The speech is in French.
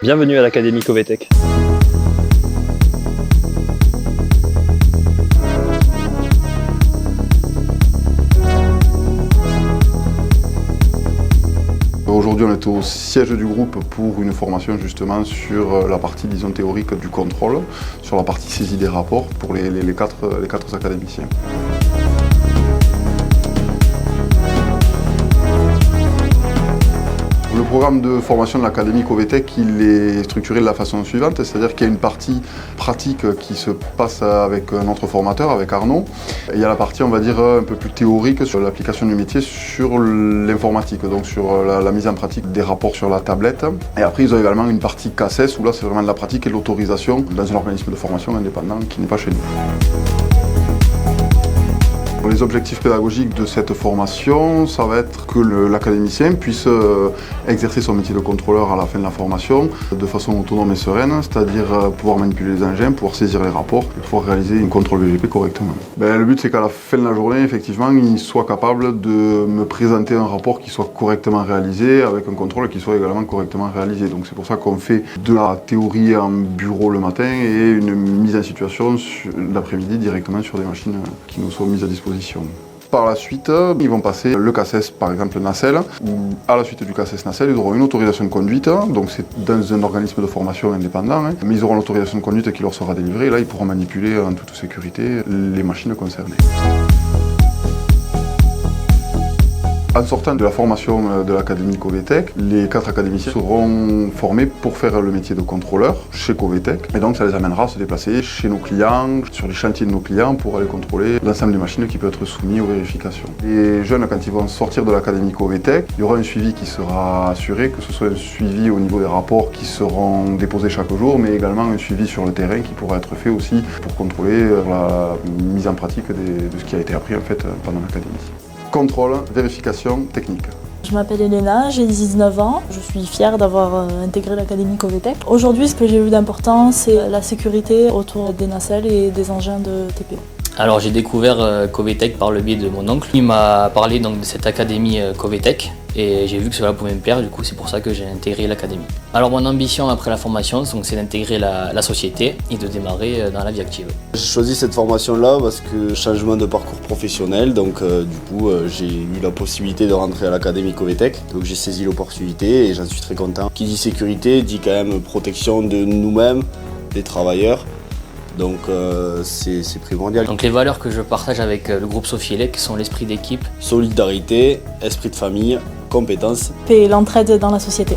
Bienvenue à l'Académie Covetech. Aujourd'hui, on est au siège du groupe pour une formation justement sur la partie, disons, théorique du contrôle, sur la partie saisie des rapports pour les quatre académiciens. Le programme de formation de l'Académie Covetech, il est structuré de la façon suivante, c'est-à-dire qu'il y a une partie pratique qui se passe avec notre formateur, avec Arnaud. Et il y a la partie, on va dire, un peu plus théorique sur l'application du métier sur l'informatique, donc sur la mise en pratique des rapports sur la tablette. Et après, ils ont également une partie CACES, où là, c'est vraiment de la pratique et de l'autorisation dans un organisme de formation indépendant qui n'est pas chez nous. Les objectifs pédagogiques de cette formation, ça va être que l'académicien puisse exercer son métier de contrôleur à la fin de la formation de façon autonome et sereine, c'est-à-dire pouvoir manipuler les engins, pouvoir saisir les rapports et pouvoir réaliser une contrôle VGP correctement. Le but, c'est qu'à la fin de la journée, effectivement, il soit capable de me présenter un rapport qui soit correctement réalisé, avec un contrôle qui soit également correctement réalisé. Donc c'est pour ça qu'on fait de la théorie en bureau le matin et une mise en situation l'après-midi directement sur des machines qui nous sont mises à disposition. Par la suite, ils vont passer le CACES, par exemple nacelle, où à la suite du CACES nacelle, ils auront une autorisation de conduite, donc c'est dans un organisme de formation indépendant, mais ils auront l'autorisation de conduite qui leur sera délivrée, et là ils pourront manipuler en toute sécurité les machines concernées. En sortant de la formation de l'Académie Covetech, les 4 académiciens seront formés pour faire le métier de contrôleur chez Covetech. Et donc ça les amènera à se déplacer chez nos clients, sur les chantiers de nos clients pour aller contrôler l'ensemble des machines qui peut être soumis aux vérifications. Les jeunes, quand ils vont sortir de l'Académie Covetech, il y aura un suivi qui sera assuré, que ce soit un suivi au niveau des rapports qui seront déposés chaque jour, mais également un suivi sur le terrain qui pourra être fait aussi pour contrôler la mise en pratique de ce qui a été appris en fait pendant l'académie. Contrôle, vérification technique. Je m'appelle Elena, j'ai 19 ans. Je suis fière d'avoir intégré l'Académie Covetech. Aujourd'hui, ce que j'ai vu d'important, c'est la sécurité autour des nacelles et des engins de TPE. Alors j'ai découvert Covetech par le biais de mon oncle. Il m'a parlé donc de cette académie Covetech et j'ai vu que cela pouvait me plaire, du coup c'est pour ça que j'ai intégré l'académie. Alors mon ambition après la formation, c'est d'intégrer la société et de démarrer dans la vie active. J'ai choisi cette formation-là parce que changement de parcours professionnel, donc j'ai eu la possibilité de rentrer à l'Académie Covetech, donc j'ai saisi l'opportunité et j'en suis très content. Qui dit sécurité dit quand même protection de nous-mêmes, des travailleurs. Donc c'est primordial. Donc les valeurs que je partage avec le groupe Sofielec sont l'esprit d'équipe, solidarité, esprit de famille, compétence Et l'entraide dans la société.